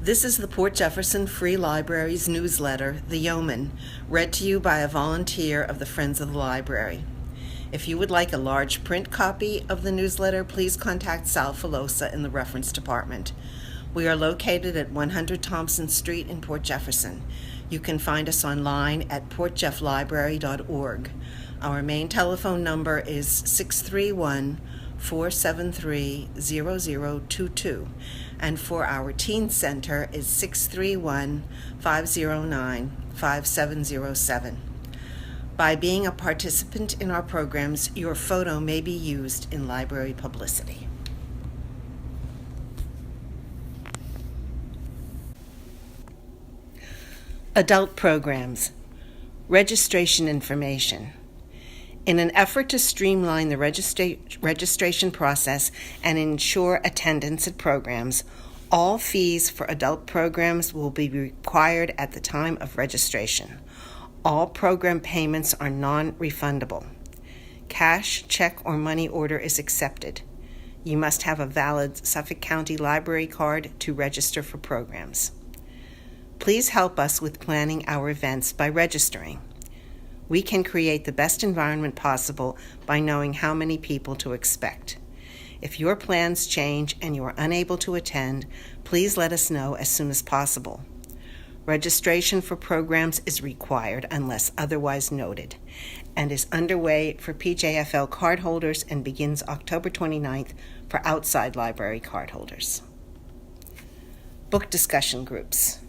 This is the Port Jefferson Free Library's newsletter, The Yeoman, read to you by a volunteer of the Friends of the Library. If you would like a large print copy of the newsletter, please contact Sal Filosa in the reference department. We are located at 100 Thompson Street in Port Jefferson. You can find us online at portjefflibrary.org. Our main telephone number is 631-473-0022, and for our Teen Center is 631-509-5707. By being a participant in our programs, your photo may be used in library publicity. Adult programs. Registration information. In an effort to streamline the registration process and ensure attendance at programs, all fees for adult programs will be required at the time of registration. All program payments are non-refundable. Cash, check, or money order is accepted. You must have a valid Suffolk County Library card to register for programs. Please help us with planning our events by registering. We can create the best environment possible by knowing how many people to expect. If your plans change and you are unable to attend, please let us know as soon as possible. Registration for programs is required unless otherwise noted and is underway for PJFL cardholders and begins October 29th for outside library cardholders. Book discussion groups.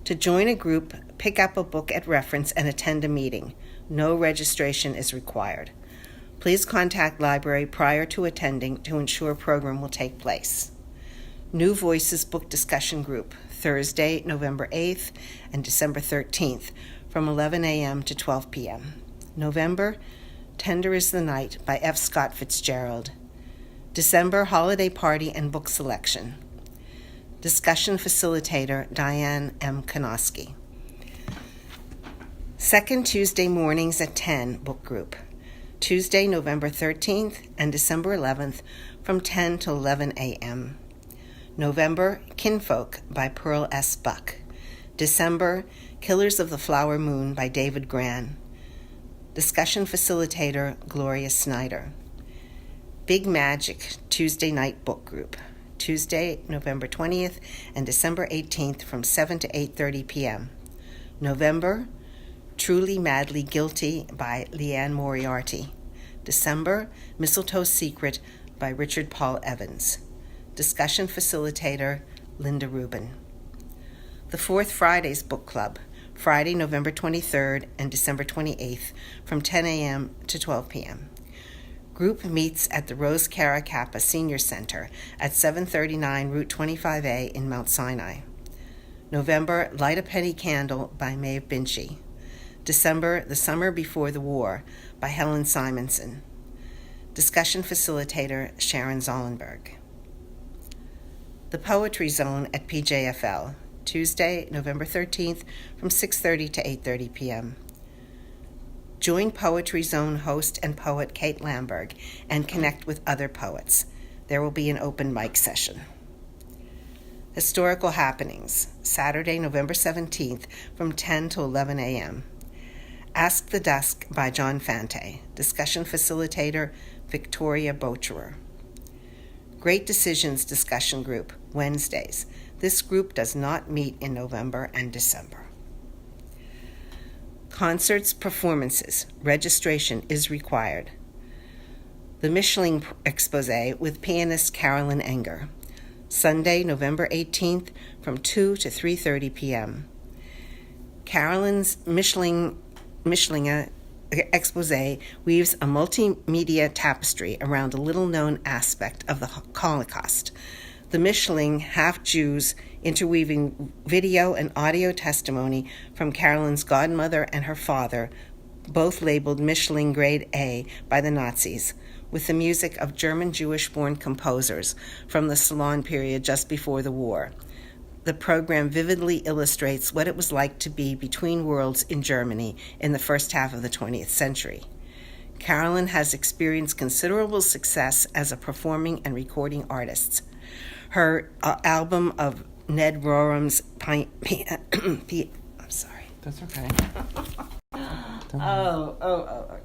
To join a group, pick up a book at reference and attend a meeting. No registration is required. Please contact library prior to attending to ensure program will take place. New Voices Book Discussion Group, Thursday, November 8th and December 13th from 11 a.m. to 12 p.m. November, Tender is the Night by F. Scott Fitzgerald. December, Holiday Party and Book Selection. Discussion Facilitator, Diane M. Konoski. Second Tuesday mornings at 10, book group. Tuesday, November 13th and December 11th from 10 to 11 a.m. November, Kinfolk by Pearl S. Buck. December, Killers of the Flower Moon by David Gran. Discussion Facilitator, Gloria Snyder. Big Magic, Tuesday night book group. Tuesday, November 20th and December 18th from 7 to 8:30 p.m. November, Truly Madly Guilty by Leanne Moriarty. December, Mistletoe Secret by Richard Paul Evans. Discussion Facilitator, Linda Rubin. The Fourth Fridays Book Club, Friday, November 23rd and December 28th from 10 a.m. to 12 p.m. Group meets at the Rose Cara Kappa Senior Center at 739 Route 25A in Mount Sinai. November, Light a Penny Candle by Maeve Binchy. December, The Summer Before the War by Helen Simonson. Discussion Facilitator, Sharon Zollenberg. The Poetry Zone at PJFL, Tuesday, November 13th from 6:30 to 8:30 p.m. Join Poetry Zone host and poet Kate Lamberg and connect with other poets. There will be an open mic session. Historical Happenings, Saturday, November 17th from 10 to 11 a.m. Ask the Dusk by John Fante. Discussion Facilitator, Victoria Bocherer. Great Decisions Discussion Group, Wednesdays. This group does not meet in November and December. Concerts, performances, registration is required. The Mischling Exposé with pianist Carolyn Enger, Sunday, November 18th from 2 to 3:30 p.m. Carolyn's Mischling Exposé weaves a multimedia tapestry around a little-known aspect of the Holocaust. The Mischling, half-Jews, interweaving video and audio testimony from Carolyn's godmother and her father, both labeled Mischling Grade A by the Nazis, with the music of German Jewish-born composers from the Salon period just before the war. The program vividly illustrates what it was like to be between worlds in Germany in the first half of the 20th century. Carolyn has experienced considerable success as a performing and recording artist. Her album of Ned Rorham's I'm sorry. That's okay. Oh.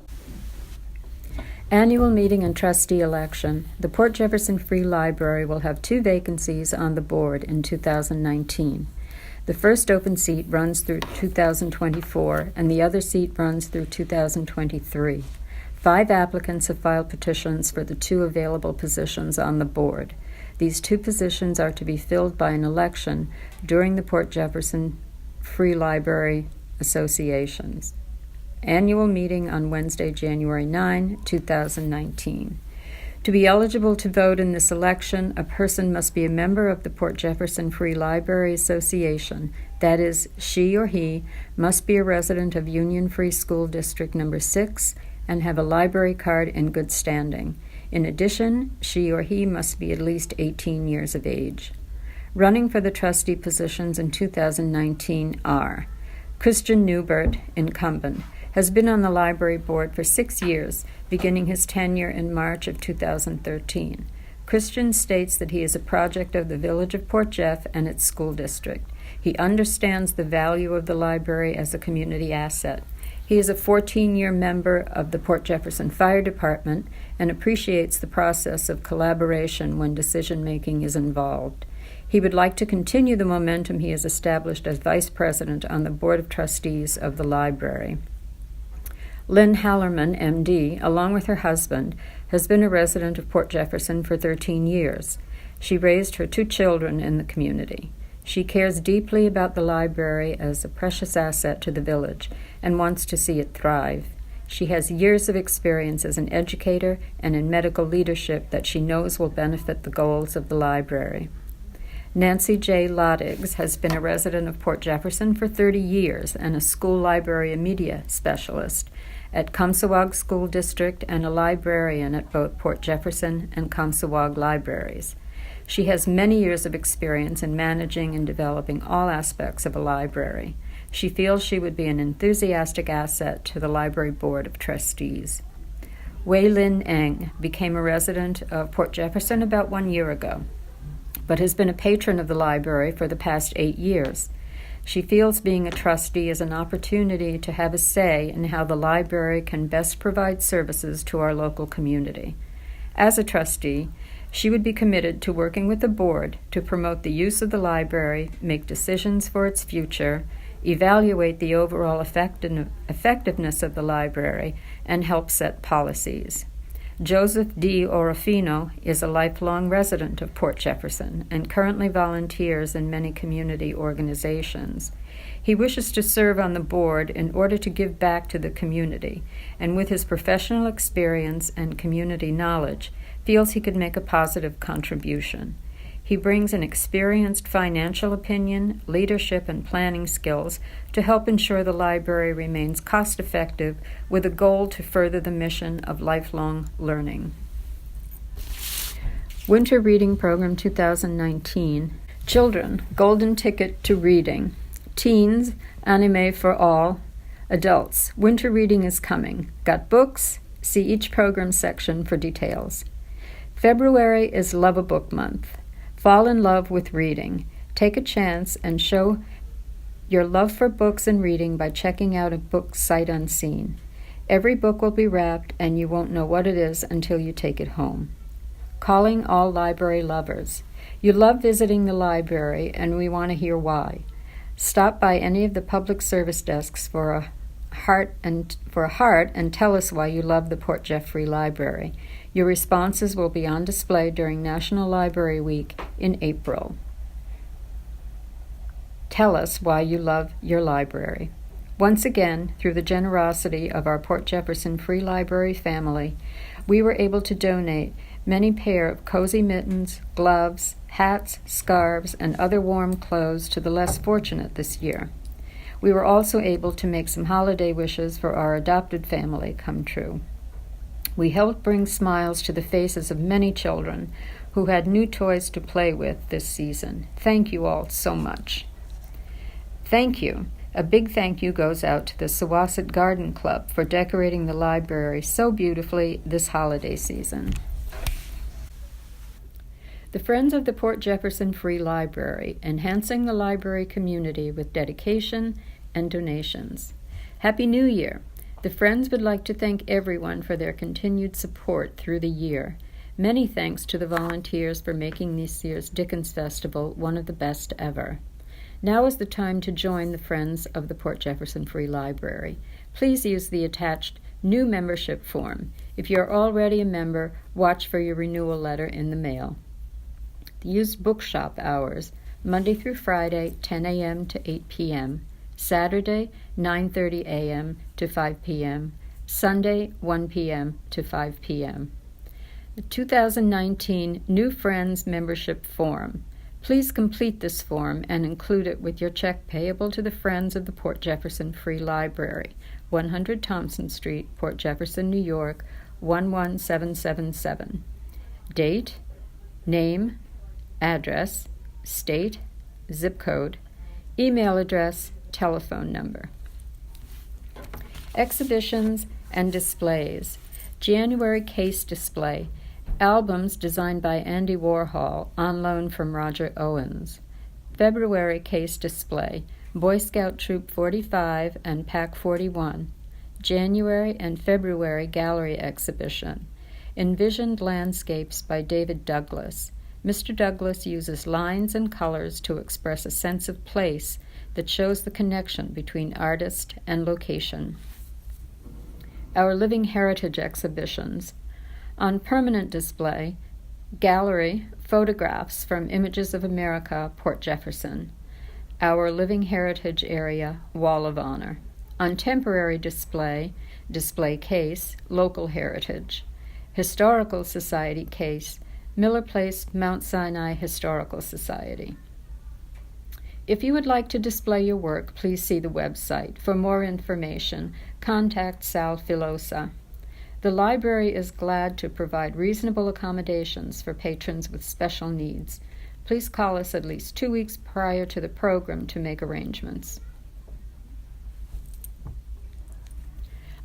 Annual meeting and trustee election. The Port Jefferson Free Library will have 2 vacancies on the board in 2019. The first open seat runs through 2024, and the other seat runs through 2023. 5 applicants have filed petitions for the 2 available positions on the board. These 2 positions are to be filled by an election during the Port Jefferson Free Library Association's annual meeting on Wednesday, January 9, 2019. To be eligible to vote in this election, a person must be a member of the Port Jefferson Free Library Association. That is, she or he must be a resident of Union Free School District Number 6 and have a library card in good standing. In addition, she or he must be at least 18 years of age. Running for the trustee positions in 2019 are Christian Newbert, incumbent, has been on the library board for 6 years, beginning his tenure in March of 2013. Christian states that he is a project of the Village of Port Jeff and its school district. He understands the value of the library as a community asset. He is a 14-year member of the Port Jefferson Fire Department and appreciates the process of collaboration when decision-making is involved. He would like to continue the momentum he has established as vice president on the Board of Trustees of the library. Lynn Hallerman, MD, along with her husband, has been a resident of Port Jefferson for 13 years. She raised her 2 children in the community. She cares deeply about the library as a precious asset to the village and wants to see it thrive. She has years of experience as an educator and in medical leadership that she knows will benefit the goals of the library. Nancy J. Lodiggs has been a resident of Port Jefferson for 30 years and a school library and media specialist at Comsawag School District and a librarian at both Port Jefferson and Comsawag libraries. She has many years of experience in managing and developing all aspects of a library. She feels she would be an enthusiastic asset to the Library Board of Trustees. Wei Lin Eng became a resident of Port Jefferson about 1 year ago, but has been a patron of the library for the past 8 years. She feels being a trustee is an opportunity to have a say in how the library can best provide services to our local community. As a trustee, she would be committed to working with the board to promote the use of the library, make decisions for its future, evaluate the overall effectiveness of the library, and help set policies. Joseph D. Orofino is a lifelong resident of Port Jefferson and currently volunteers in many community organizations. He wishes to serve on the board in order to give back to the community, and with his professional experience and community knowledge, feels he could make a positive contribution. He brings an experienced financial opinion, leadership, and planning skills to help ensure the library remains cost-effective with a goal to further the mission of lifelong learning. Winter Reading Program 2019. Children, Golden Ticket to Reading. Teens, Anime for All. Adults, Winter Reading is coming. Got books? See each program section for details. February is Love a Book Month. Fall in love with reading. Take a chance and show your love for books and reading by checking out a book sight unseen. Every book will be wrapped and you won't know what it is until you take it home. Calling all library lovers. You love visiting the library and we want to hear why. Stop by any of the public service desks for a heart and tell us why you love the Port Jeff Free Library. Your responses will be on display during National Library Week in April. Tell us why you love your library. Once again, through the generosity of our Port Jefferson Free Library family, we were able to donate many pair of cozy mittens, gloves, hats, scarves, and other warm clothes to the less fortunate this year. We were also able to make some holiday wishes for our adopted family come true. We helped bring smiles to the faces of many children who had new toys to play with this season. Thank you all so much. Thank you. A big thank you goes out to the Sawasset Garden Club for decorating the library so beautifully this holiday season. The Friends of the Port Jefferson Free Library, enhancing the library community with dedication and donations. Happy New Year! The Friends would like to thank everyone for their continued support through the year. Many thanks to the volunteers for making this year's Dickens Festival one of the best ever. Now is the time to join the Friends of the Port Jefferson Free Library. Please use the attached new membership form. If you are already a member, watch for your renewal letter in the mail. Use bookshop hours, Monday through Friday, 10 a.m. to 8 p.m., Saturday, 9:30 a.m. to 5 p.m., Sunday, 1 p.m. to 5 p.m. The 2019 New Friends Membership Form. Please complete this form and include it with your check payable to the Friends of the Port Jefferson Free Library, 100 Thompson Street, Port Jefferson, New York, 11777. Date, name, address, state, zip code, email address, telephone number. Exhibitions and displays. January case display. Albums designed by Andy Warhol, on loan from Roger Owens. February case display, Boy Scout Troop 45 and Pack 41. January and February gallery exhibition. Envisioned Landscapes by David Douglas. Mr. Douglas uses lines and colors to express a sense of place that shows the connection between artist and location. Our Living Heritage exhibitions. On permanent display, gallery, photographs from Images of America, Port Jefferson. Our Living Heritage area, Wall of Honor. On temporary display, display case, Local Heritage. Historical Society case, Miller Place, Mount Sinai Historical Society. If you would like to display your work, please see the website. For more information, contact Sal Filosa. The library is glad to provide reasonable accommodations for patrons with special needs. Please call us at least 2 weeks prior to the program to make arrangements.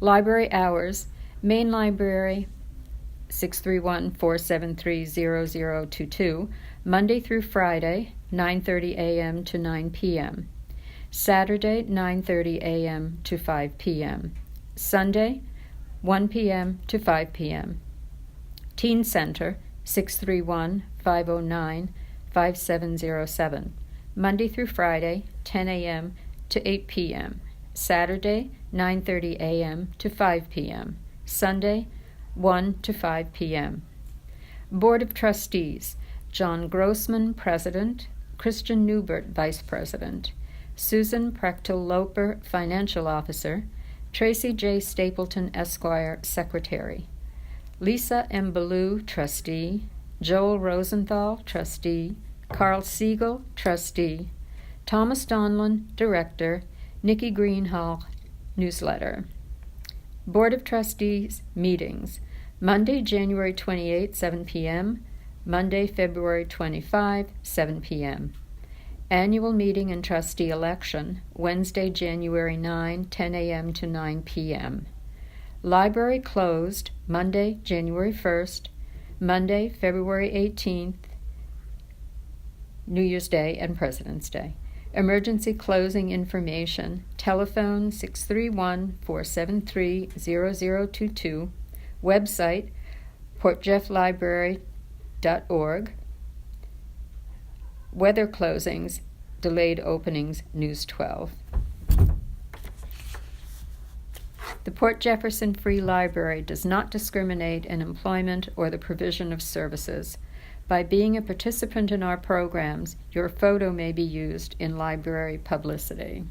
Library hours. Main Library, 631-473-0022, Monday through Friday, 9:30 a.m. to 9 p.m. Saturday, 9:30 a.m. to 5 p.m. Sunday, 1 p.m. to 5 p.m. Teen Center, 631-509-5707, Monday through Friday, 10 a.m. to 8 p.m. Saturday, 9:30 a.m. to 5 p.m. Sunday, 1 to 5 p.m. Board of Trustees, John Grossman, President, Christian Newbert, Vice President, Susan Prechtel-Loper, Financial Officer, Tracy J. Stapleton, Esquire, Secretary, Lisa M. Ballou, Trustee, Joel Rosenthal, Trustee, Carl Siegel, Trustee, Thomas Donlan, Director, Nikki Greenhall, Newsletter. Board of Trustees meetings, Monday, January 28, 7 p.m., Monday, February 25, 7 p.m. Annual meeting and trustee election, Wednesday, January 9, 10 a.m. to 9 p.m. Library closed, Monday, January 1st, Monday, February 18th, New Year's Day and President's Day. Emergency closing information, telephone 631-473-0022, website portjefflibrary.org, weather closings, delayed openings, News 12. The Port Jefferson Free Library does not discriminate in employment or the provision of services. By being a participant in our programs, your photo may be used in library publicity.